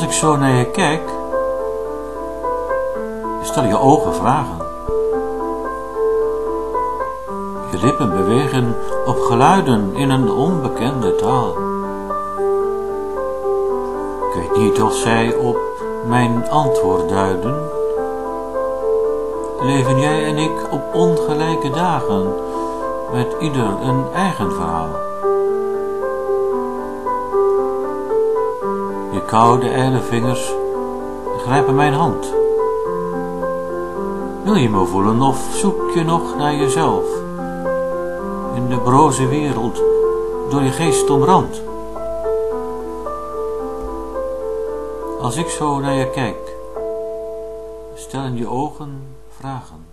Als ik zo naar je kijk, stel je ogen vragen. Je lippen bewegen op geluiden in een onbekende taal. Ik weet niet of zij op mijn antwoord duiden. Leven jij en ik op ongelijke dagen, met ieder een eigen verhaal. Je koude, ijle vingers grijpen mijn hand. Wil je me voelen of zoek je nog naar jezelf? In de broze wereld, door je geest omrand. Als ik zo naar je kijk, stellen je ogen vragen.